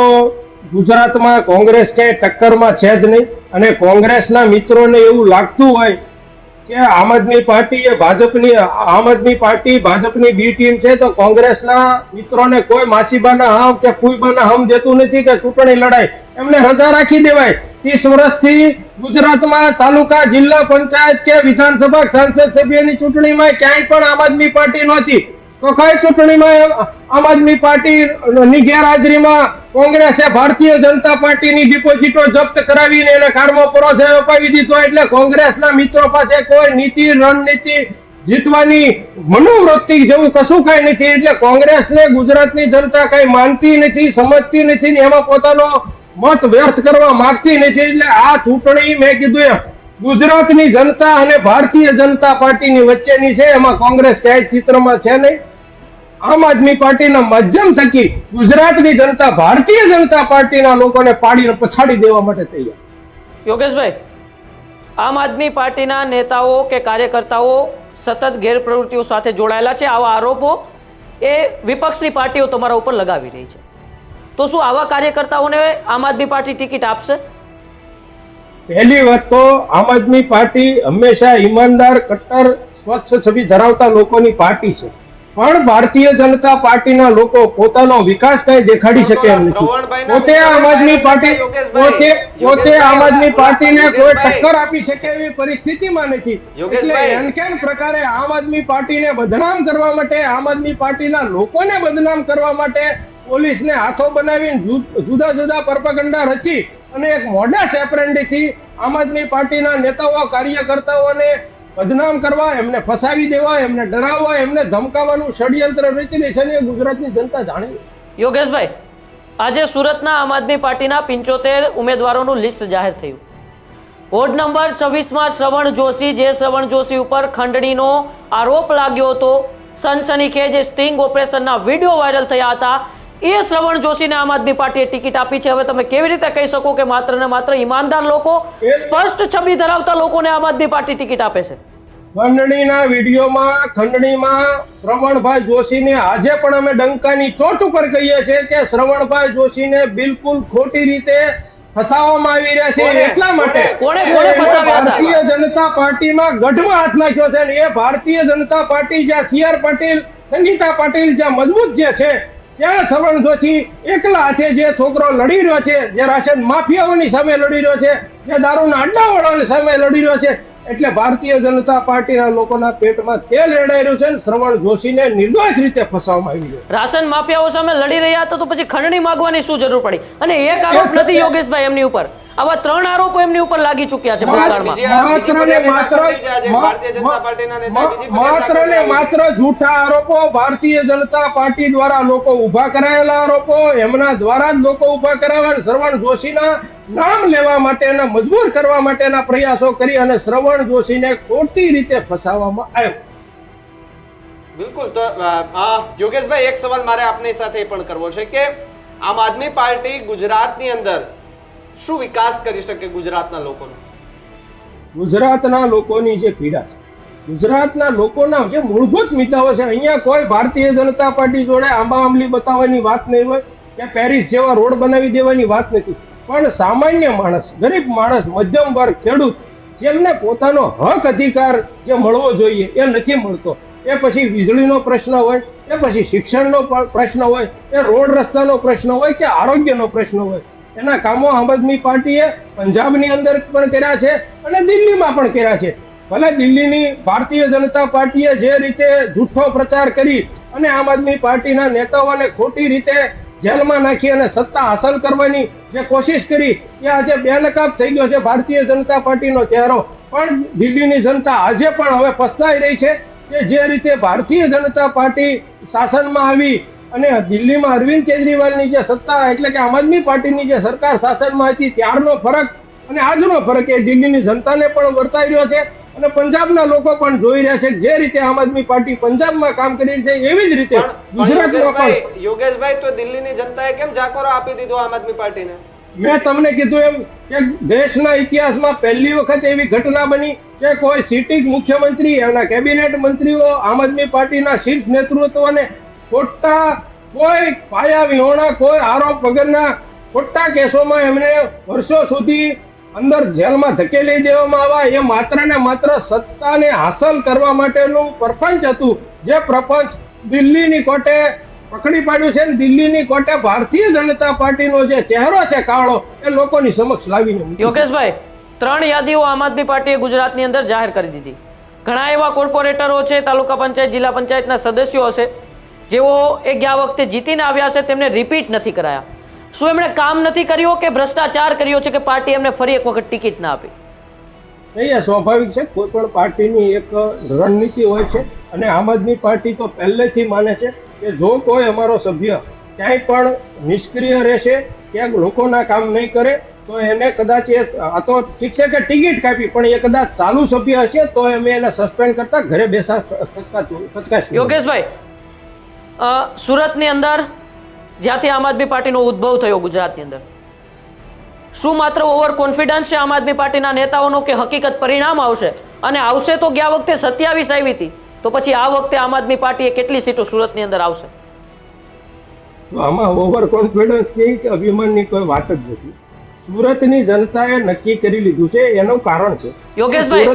ગુજરાતમાં કોંગ્રેસ કે ટક્કરમાં છે જ નહીં, અને કોંગ્રેસના મિત્રોને એવું લાગતું હોય કે આમ આદમી પાર્ટી એ ભાજપની, આમ આદમી પાર્ટી ભાજપની બી ટીમ છે, તો કોંગ્રેસના મિત્રોને કોઈ માસીબાના હમ કે ફૂઈબાના હમ દેતું નથી કે ચૂંટણી લડાય, એમને રજા રાખી દેવાય. 30 વર્ષથી ગુજરાતમાં તાલુકા, જિલ્લા પંચાયત કે વિધાનસભા સાંસદ સભ્યની ચૂંટણીમાં ક્યાંય પણ આમ આદમી પાર્ટી નહોતી, તો કઈ ચૂંટણીમાં આમ આદમી પાર્ટીની ગેરહાજરીમાં કોંગ્રેસે ભારતીય જનતા પાર્ટીની ડિપોઝિટો જપ્ત કરાવીને એને કારમો પરોસે અપાવી દીધો. એટલે કોંગ્રેસના મિત્રો પાસે કોઈ નીતિ, રણનીતિ જીતવાની મનોવૃત્તિ જેવું કશું કઈ નથી. એટલે કોંગ્રેસને ગુજરાતની જનતા કઈ માનતી નથી, સમજતી નથી ને એમાં પોતાનો મત વ્યર્થ કરવા માંગતી નથી. એટલે આ ચૂંટણી મેં કીધું એમ ગુજરાતની જનતા અને ભારતીય જનતા પાર્ટીની વચ્ચેની છે. એમાં કોંગ્રેસ ક્યાંય ચિત્રમાં છે નહીં. આમ આદમી પાર્ટીના માધ્યમ થકી ગુજરાતની જનતા ભારતીય જનતા પાર્ટીના લોકોને પાડીને પછાડી દેવા માટે તૈયાર. યોગેશભાઈ, આમ આદમી પાર્ટીના નેતાઓ કે કાર્યકર્તાઓ સતત ગેરપ્રવૃત્તિઓ સાથે જોડાયેલા છે. આવા આરોપો એ વિપક્ષની પાર્ટીઓ તમારા ઉપર લગાવી રહી છે. તો શું આવા કાર્યકર્તાઓને આમ આદમી પાર્ટી ટિકિટ આપશે? પહેલી વાત તો આમ આદમી પાર્ટી હંમેશા ઈમાનદાર, કટ્ટર, સ્વચ્છ છબી ધરાવતા લોકોની પાર્ટી છે. પણ ભારતીય જનતા પાર્ટીના લોકો પોતાનો વિકાસ કઈ દેખાડી શકે એમ નથી. પોતે આમ આદમી પાર્ટી પોતે આમ આદમી પાર્ટીને કોઈ ટક્કર આપી શકે એવી પરિસ્થિતિમાં નથી. એટલે એનકેન પ્રકારે આમ આદમી પાર્ટીને બદનામ કરવા માટે, આમ આદમી પાર્ટીના લોકોને બદનામ કરવા માટે પોલીસને હાથો બનાવીને જુદા જુદા પ્રોપેગેન્ડા રચી અને એક મોડસ એપ્રેન્ડિસથી આમ આદમી પાર્ટીના નેતાઓ, કાર્યકર્તાઓને બદનામ કરવા, એમને ફસાવી દેવા, એમને ડરાવવા, એમને ધમકાવવાનું ષડયંત્ર રચી રહી છે ને એ ગુજરાતની જનતા જાણે. યોગેશભાઈ, આજે સુરતના આમ આદમી પાર્ટીના 75 ઉમેદવારોનું લિસ્ટ જાહેર થયું. વોર્ડ નંબર 26માં શ્રવણ જોશી, જે શ્રવણ જોશી ઉપર ખંડણીનો આરોપ લાગ્યો હતો, સનસનીખેજ સ્ટિંગ ઓપરેશનના વિડીયો વાયરલ થયા હતા, એ શ્રવણ જોશીને આમ આદમી પાર્ટીએ ટિકિટ આપી છે. હવે તમે કેવી રીતે કહી શકો કે માત્ર ને માત્ર ઈમાનદાર લોકો, સ્પષ્ટ છબી ધરાવતા લોકોને આમ આદમી પાર્ટી ટિકિટ આપે છે? ખંડણીના વિડીયોમાં, ખંડણીમાં શ્રવણભાઈ જોશીને આજે પણ અમે ડંકાની ચોટ ઉપર કહીએ છીએ કે શ્રવણભાઈ જોશીને બિલકુલ ખોટી રીતે ફસાવવામાં આવી રહ્યા છે. એટલા માટે ભારતીય જનતા પાર્ટીમાં ગઢમાં હાથ નાખ્યો છે અને એ ભારતીય જનતા પાર્ટી જ્યાં CR પાટીલ, સંગીતા પાટીલ જ્યાં મજબૂત જે છે ત્યાં શ્રવણ જોશી એકલા છે. જે છોકરો લડી રહ્યો છે, જે રાશન માફિયાઓની સામે લડી રહ્યો છે, જે દારૂના અડ્ડાવાળાની સામે લડી રહ્યો છે, એટલે ભારતીય જનતા પાર્ટીના લોકોના પેટમાં તેલ રેડાઈ રહ્યું છે. શ્રવણ જોશીને નિર્દોષ રીતે ફસાવવામાં આવી રહ્યો. રાશન માફિયાઓ સામે લડી રહ્યા હતા તો પછી ખંડણી માંગવાની શું જરૂર પડી? અને એક આરોપ નથી યોગેશભાઈ એમની ઉપર, આવા 3 આરોપો એમની ઉપર લાગી ચૂક્યા છે ભૂતકાળમાં. માત્ર ને માત્ર જૂઠા આરોપો, ભારતીય જનતા પાર્ટી દ્વારા લોકો ઉભા કરાયેલા આરોપો, એમના દ્વારા જ લોકો ઉભા કરાવ્યા. શ્રવણ જોશીના નામ લેવા માટેના, મજબૂર કરવા માટેના પ્રયાસો કરી અને શ્રવણ જોશીને ખોટી રીતે ફસાવવામાં આવ્યો. બિલકુલ. તો યોગેશભાઈ, એક સવાલ મારે આપની સાથે પણ કરવો છે કે આમ આદમી પાર્ટી ગુજરાતની અંદર શું વિકાસ કરી શકે ગુજરાતના લોકોનો? ગુજરાતના લોકોની જે પીડા છે, ગુજરાતના લોકોના જે મૂળભૂત મુદ્દાઓ છે, અહીંયા કોઈ ભારતીય જનતા પાર્ટી જોડે આંબા આંબલી બતાવવાની વાત નહીં હોય કે પેરિસ જેવા રોડ બનાવી દેવાની વાત નથી. પણ સામાન્ય માણસ, ગરીબ માણસ, મધ્યમ વર્ગ, ખેડૂત, જેમને પોતાનો હક અધિકાર જે મળવો જોઈએ એ નથી મળતો. એ પછી વીજળીનો પ્રશ્ન હોય, એ પછી શિક્ષણનો પ્રશ્ન હોય, એ રોડ રસ્તાનો પ્રશ્ન હોય કે આરોગ્યનો પ્રશ્ન હોય, એના કામો આમ આદમી પાર્ટીએ પંજાબની અંદર પણ કર્યા છે અને દિલ્હીમાં પણ કર્યા છે. ભલે દિલ્હીની ભારતીય જનતા પાર્ટીએ જે રીતે જૂઠો પ્રચાર કરી અને આમ આદમી પાર્ટીના નેતાઓને ખોટી રીતે જેલમાં નાખી અને સત્તા હાંસલ કરવાની જે કોશિશ કરી એ આજે બેનકાબ થઈ ગયો છે ભારતીય જનતા પાર્ટીનો ચહેરો. પણ દિલ્હીની જનતા આજે પણ હવે પસ્તાઈ રહી છે કે જે રીતે ભારતીય જનતા પાર્ટી શાસનમાં આવી અને દિલ્હીમાં અરવિંદ કેજરીવાલની જે સત્તા, એટલે કે આમ આદમી પાર્ટીની જે સરકાર શાસનમાં હતી ત્યારનો ફરક અને આજનો ફરક એ દિલ્હીની જનતાને પણ વર્તાઈ રહ્યો છે અને પંજાબના લોકો પણ જોઈ રહ્યા છે. જે રીતે આમ આદમી પાર્ટી પંજાબમાં કામ કરી રહી છે એવી જ રીતે ગુજરાતમાં પણ. યોગેશભાઈ, તો દિલ્હીની જનતાએ કેમ જાકોરો આપી દીધો આમ આદમી પાર્ટીને? મેં તમને કીધું એમ કે દેશના ઇતિહાસમાં પહેલી વખત એવી ઘટના બની કે કોઈ સિટિંગ મુખ્યમંત્રી, એના કેબિનેટ મંત્રીઓ આમ આદમી પાર્ટીના શીર્ષ નેતૃત્વને ખોટા, કોઈ પાયા વિહોણા, કોઈ આરોપ વગરના ખોટા કેસોમાં એમને વર્ષો સુધી અંદર જેલમાં ધકેલી દેવામાં આવ્યા. એ માત્ર ને માત્ર સત્તાને હાંસલ કરવા માટેનું પ્રપંચ હતું, જે પ્રપંચ દિલ્હીની કોર્ટે પકડી પાડ્યું છે. દિલ્હીની કોર્ટે ભારતીય જનતા પાર્ટીનો જે ચહેરો છે કાળો એ લોકોની સમક્ષ લાવીને. યોગેશભાઈ, 3 યાદીઓ આમ આદમી પાર્ટીએ ગુજરાતની અંદર જાહેર કરી દીધી. ઘણા એવા કોર્પોરેટરો છે, તાલુકા પંચાયત, જિલ્લા પંચાયતના સદસ્યો હશે, જેઓ એ ગયા વખતે જીતીને આવ્યા છે, તેમને રિપીટ નથી કરાયા. શું એમણે કામ નથી કર્યું કે ભ્રષ્ટાચાર કર્યો છે કે પાર્ટી એમને ફરી એક વખત ટિકિટ ના આપી? નહીં, એ સ્વાભાવિક છે. કોઈ પણ પાર્ટીની એક રણનીતિ હોય છે અને આમ આદમી પાર્ટી તો પહેલેથી માને છે કે જો કોઈ અમારો સભ્ય ક્યાંય પણ નિષ્ક્રિય રહેશે, ક્યાંક લોકોના કામ નહીં કરે તો એને કદાચ આ તો ઠીક છે કે ટિકિટ કાપી, પણ એ કદાચ ચાલુ સભ્ય હશે તો અમે એને સસ્પેન્ડ કરતા ઘરે કચકાશ. યોગેશભાઈ, સુરતની અંદર જ્યાંથી આમ આદમી પાર્ટીનો ઉદ્ભવ થયો ગુજરાતની અંદર, શું માત્ર ઓવર કોન્ફિડન્સ છે આમ આદમી પાર્ટીના નેતાઓનો કે હકીકત પરિણામ આવશે? અને આવશે તો ગયા વખતે 27 આવી હતી, તો પછી આ વખતે આમ આદમી પાર્ટીએ કેટલી સીટો સુરતની અંદર આવશે? આમાં ઓવર કોન્ફિડન્સ ની કે અભિમાનની કોઈ વાત જ નથી. સુરતની જનતાએ નક્કી કરી લીધું છે, એનું કારણ છે યોગેશભાઈ,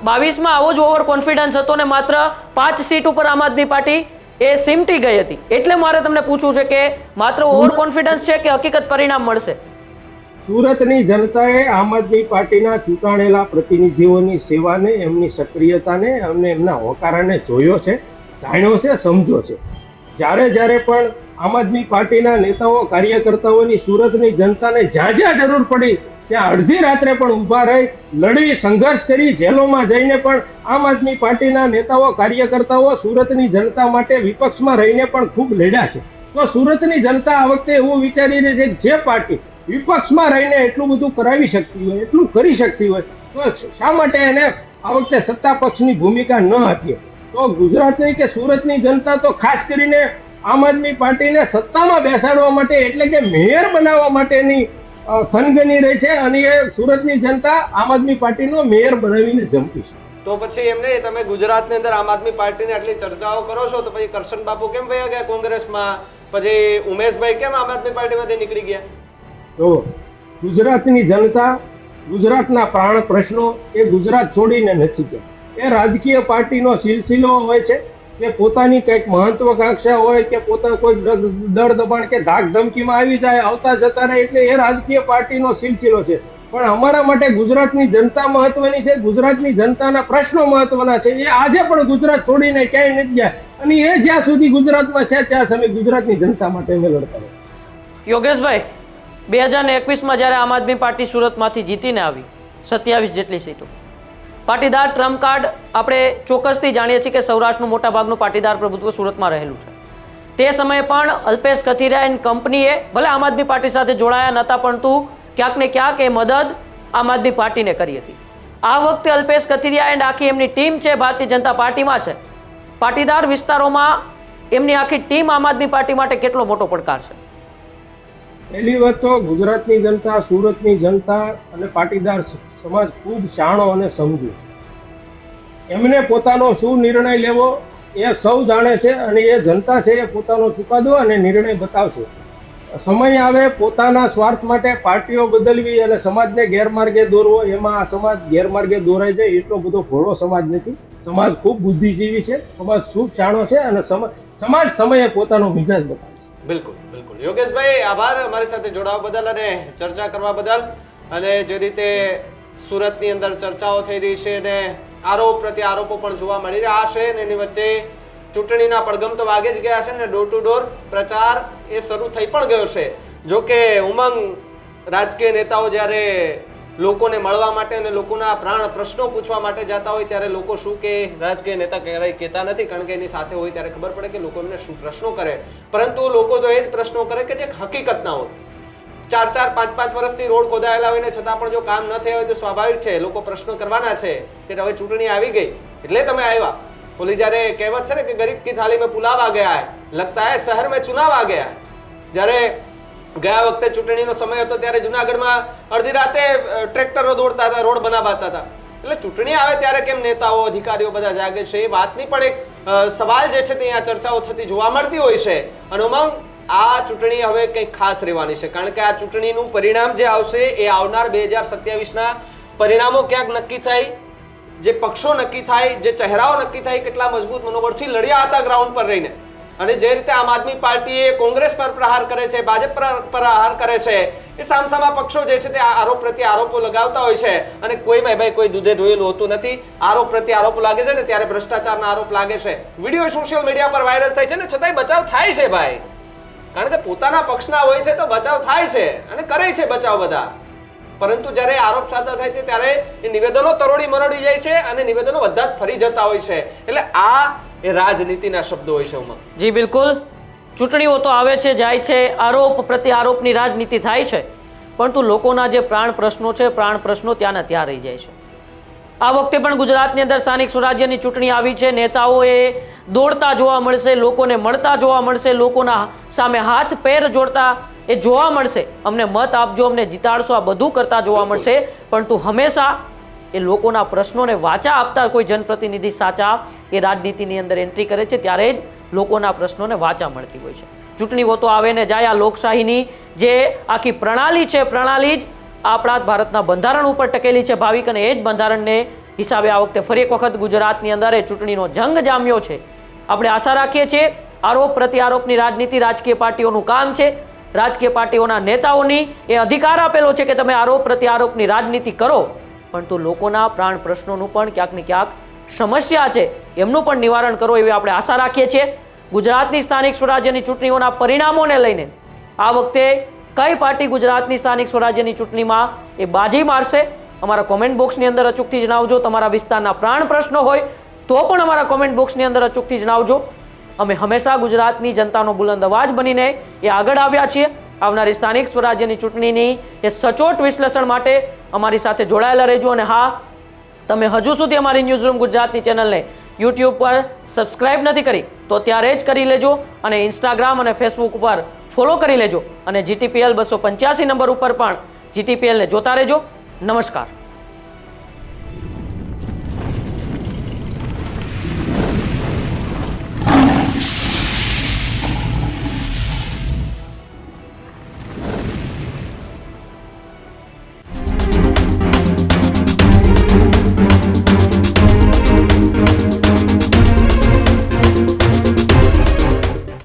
22માં આવો જ ઓવર કોન્ફિડન્સ હતો ને માત્ર 5 સીટ ઉપર આમ આદમી પાર્ટી એ સિમટી ગઈ હતી. એટલે મારે તમને પૂછવું છે કે માત્ર ઓવર કોન્ફિડન્સ છે કે હકીકત પરિણામ મળશે? સુરતની જનતાએ આમ આદમી પાર્ટીના ચૂંટાણેલા પ્રતિનિધિઓની સેવાને, એમની સક્રિયતાને અને એમના હોકારાને જોયો છે, જાણ્યો છે, સમજો છે. જ્યારે પણ આમ આદમી પાર્ટીના નેતાઓ, કાર્યકર્તાઓની સુરતની જનતાને જ્યાં જ્યાં જરૂર પડી ત્યાં અડધી રાત્રે પણ ઊભા રહી, લડી, સંઘર્ષ કરી, જેલોમાં જઈને પણ આમ આદમી પાર્ટીના નેતાઓ, કાર્યકર્તાઓ સુરતની જનતા માટે વિપક્ષમાં રહીને પણ ખૂબ લડ્યા છે. તો સુરતની જનતા આ વખતે એવું વિચારી રહી છે કે જે પાર્ટી વિપક્ષમાં રહીને એટલું બધું કરાવી શકતી હોય, એટલું કરી શકતી હોય, તો શા માટે એને આ વખતે સત્તા પક્ષની ભૂમિકા ન આપીએ? તો ગુજરાતની કે સુરતની જનતા તો ખાસ કરીને આમ આદમી પાર્ટીને સત્તામાં બેસાડવા માટે, એટલે કે મેયર બનાવવા માટેની ખનગની રહી છે અને એ સુરતની જનતા આમ આદમી પાર્ટીનો મેયર બનાવીને જંપી છે. તો પછી એમને તમે ગુજરાતની અંદર આમ આદમી પાર્ટીની આટલી ચર્ચાઓ કરો છો, તો પછી કરશન બાપુ કેમ વયા ગયા કોંગ્રેસમાં? પછી ઉમેશભાઈ કેમ આમ આદમી પાર્ટીમાંથી નીકળી ગયા? તો ગુજરાતની જનતા, ગુજરાતના પ્રાણ પ્રશ્નો એ ગુજરાત છોડીને નથી ગયા. એ રાજકીય પાર્ટીનો સિલસિલો હોય છે કે પોતાની કંઈક મહત્વકાંક્ષા હોય કે પોતા કોઈ દળ દબાણ કે ધાક ધમકીમાં આવી જાય, આવતા જતા રહે, એટલે એ રાજકીય પાર્ટીનો સિલસિલો છે. પણ અમારા માટે ગુજરાતની જનતા મહત્વની છે, ગુજરાતની જનતાના પ્રશ્નો મહત્વના છે. એ આજે પણ ગુજરાત છોડીને ક્યાંય નથી ગયા અને એ જ્યાં સુધી ગુજરાતમાં છે ત્યાં સમય ગુજરાતની જનતા માટે અમે લડતા રહે. યોગેશભાઈ, 2021માં જ્યારે આમ આદમી પાર્ટી સુરતમાંથી જીતીને આવી 27 જેટલી સીટો, પાટીદાર ટ્રમ્પ કાર્ડ આપણે ચોક્કસથી જાણીએ છીએ કે સૌરાષ્ટ્રનું મોટા ભાગનું પાટીદાર પ્રભુત્વ સુરતમાં રહેલું છે. તે સમયે પણ અલ્પેશ કથિરિયા એન્ડ કંપનીએ ભલે આમ આદમી પાર્ટી સાથે જોડાયા નહોતા, પરંતુ ક્યાંક ને ક્યાંક એ મદદ આમ આદમી પાર્ટીને કરી હતી. આ વખતે અલ્પેશ કથિરિયા એન્ડ આખી એમની ટીમ છે ભારતીય જનતા પાર્ટીમાં છે. પાટીદાર વિસ્તારોમાં એમની આખી ટીમ આમ આદમી પાર્ટી માટે કેટલો મોટો પડકાર છે? પહેલી વાત તો ગુજરાતની જનતા, સુરતની જનતા અને પાટીદાર સમાજ ખૂબ શાણો અને સમજુ છે. એમને પોતાનો શું નિર્ણય લેવો એ સૌ જાણે છે અને એ જનતા છે એ પોતાનો ચુકાદો અને નિર્ણય બતાવશે. સમય આવે પોતાના સ્વાર્થ માટે પાર્ટીઓ બદલવી અને સમાજને ગેરમાર્ગે દોરવો, એમાં આ સમાજ ગેરમાર્ગે દોરાઈ જાય એટલો બધો ભોળો સમાજ નથી. સમાજ ખૂબ બુદ્ધિજીવી છે, સમાજ ખૂબ શાણો છે અને સમાજ સમયે પોતાનો મિજાજ બતાવશે. બિલકુલ બિલકુલ. યોગેશભાઈ, આભાર અમારી સાથે જોડાવા બદલ અને ચર્ચા કરવા બદલ. અને જે રીતે સુરતની અંદર ચર્ચાઓ થઈ રહી છે અને આરોપ પ્રત્યે આરોપો પણ જોવા મળી રહ્યા છે અને એની વચ્ચે ચૂંટણીના પડઘમ તો વાગે જ ગયા છે ને ડોર ટુ ડોર પ્રચાર એ શરૂ થઈ પણ ગયો છે. જો કે ઉમંગ રાજકીય નેતાઓ જ્યારે લોકોને મળવા માટે અને લોકોના પ્રાણ પ્રશ્નો પૂછવા માટે જતા હોય ત્યારે લોકો શું કે રાજકીય નેતા ક્યારેય કહેતા નથી, કારણ કે એની સાથે હોય ત્યારે ખબર પડે કે લોકો એમને શું પ્રશ્નો કરે. પરંતુ લોકો તો એ જ પ્રશ્નો કરે કે જે હકીકત ના હોય. 4-4, 5-5 વર્ષથી રોડ ખોદાયેલા હોય ને છતાં પણ જો કામ ન થયા હોય તો સ્વાભાવિક છે લોકો પ્રશ્નો કરવાના છે કે હવે ચૂંટણી આવી ગઈ એટલે તમે આવ્યા. બોલી જ્યારે કહેવત છે ને કે ગરીબ કી થાળી में पुलाव आ गया है, लगता है शहर में चुनाव आ गया है. જ્યારે ગયા વખતે ચૂંટણીનો સમય હતો ત્યારે જુનાગઢમાં અડધી રાતે ટ્રેક્ટરો દોડતા હતા, રોડ બનાવાતા હતા. એટલે ચૂંટણી આવે ત્યારે કેમ નેતાઓ, અધિકારીઓ બધા જાગે છે એ વાતની પણ એક સવાલ જે છે તે અહીંયા ચર્ચાઓ થતી જોવા મળતી હોય છે. અને ઉમંગ, આ ચૂંટણી હવે કંઈક ખાસ રહેવાની છે, કારણ કે આ ચૂંટણીનું પરિણામ જે આવશે એ આવનાર 2027ના પરિણામો ક્યાંક નક્કી થાય, જે પક્ષો નક્કી થાય, જે ચહેરાઓ નક્કી થાય, કેટલા મજબૂત મનોબળથી લડ્યા હતા ગ્રાઉન્ડ પર રહીને. અને જે રીતે આમ આદમી પાર્ટીએ કોંગ્રેસ પર પ્રહાર કરે છે, ભાજપ પર પ્રહાર કરે છે, એ સામસામા પક્ષો જે છે તે આરોપ પ્રત્યે આરોપો લગાવતા હોય છે. અને કોઈમાં ભાઈ કોઈ દૂધે ધોયેલું હોતું નથી. આરોપ પ્રત્યે આરોપો લાગે છે ને ત્યારે ભ્રષ્ટાચારના આરોપ લાગે છે. વિડીયો સોશિયલ મીડિયા પર વાયરલ થાય છે ને છતાંય બચાવ થાય છે ભાઈ, કારણ કે પોતાના પક્ષના હોય છે તો બચાવ થાય છે અને કરે છે બચાવ બધા. પરંતુ જ્યારે આરોપ સાચા થાય છે ત્યારે એ નિવેદનો તરોડી મરોડી જાય છે અને નિવેદનો બધા જ ફરી જતા હોય છે. એટલે આ એ રાજનીતિના શબ્દો હોય છે. ઉમંગ, જી બિલકુલ, ચૂંટણીઓ તો આવે છે જાય છે, આરોપ પ્રત્યે આરોપની રાજનીતિ થાય છે, પરંતુ લોકોના જે પ્રાણ પ્રશ્નો છે, પ્રાણ પ્રશ્નો ત્યાંના ત્યાં રહી જાય છે. આ વખતે પણ ગુજરાતની અંદર સ્થાનિક સ્વરાજ્યની ચૂંટણી આવી છે. નેતાઓએ દોડતા જોવા મળશે, લોકોને મળતા જોવા મળશે, લોકોના સામે હાથ પેર જોડતા એ જોવા મળશે. અમને મત આપજો, અમને જીતાડશો, આ બધું કરતા જોવા મળશે. પરંતુ હંમેશા એ લોકોના પ્રશ્નોને વાચા આપતા કોઈ જનપ્રતિનિધિ સાચા એ રાજનીતિની અંદર એન્ટ્રી કરે છે, ત્યારે જ લોકોના પ્રશ્નોને વાચા મળતી હોય છે. ચૂંટણીઓ તો આવે ને જાય. આ લોકશાહીની જે આખી પ્રણાલી છે, પ્રણાલી જ આપણા ભારતના બંધારણ ઉપર ટકેલી છે ભાવિક, અને એ જ બંધારણને હિસાબે આ વખતે ફરી એક વખત ગુજરાતની અંદર એ ચૂંટણીનો જંગ જામ્યો છે. આપણે આશા રાખીએ છીએ આરોપ પ્રત્યારોપની રાજનીતિ રાજકીય પાર્ટીઓનું કામ છે. રાજકીય પાર્ટીઓના નેતાઓની એ અધિકાર આપેલો છે કે તમે આરોપ પ્રત્યારોપની રાજનીતિ કરો, પરંતુ લોકોના પ્રાણ પ્રશ્નોનું પણ ક્યાંક ને ક્યાંક સમસ્યા છે એમનું પણ નિવારણ કરો, એવી આપણે આશા રાખીએ છીએ. ગુજરાતની સ્થાનિક સ્વરાજ્યની ચૂંટણીઓના પરિણામોને લઈને આ વખતે કઈ પાર્ટી ગુજરાતની સ્થાનિક સ્વરાજ્યની ચૂંટણીમાં એ બાજી મારશે, અમારા કોમેન્ટ બોક્સની અંદર અચૂકથી જણાવજો. તમારા વિસ્તારના પ્રાણ પ્રશ્નો હોય તો પણ અમારા કોમેન્ટ બોક્સની અંદર અચૂકથી જણાવજો. અમે હંમેશા ગુજરાતની જનતાનો બુલંદ અવાજ બનીને એ આગળ આવ્યા છીએ. આવનારી સ્થાનિક સ્વરાજ્યની ચૂંટણીની એ સચોટ વિશ્લેષણ માટે અમારી સાથે જોડાયેલા રહેજો. અને હા, તમે હજુ સુધી અમારી ન્યૂઝરૂમ ગુજરાતની ચેનલને યુટ્યુબ પર સબસ્ક્રાઇબ નથી કરી તો ત્યારે જ કરી લેજો, અને ઇન્સ્ટાગ્રામ અને ફેસબુક ઉપર ફોલો કરી લેજો, અને GTPL 285 નંબર ઉપર પણ GTPL ને જોતા રહેજો. નમસ્કાર.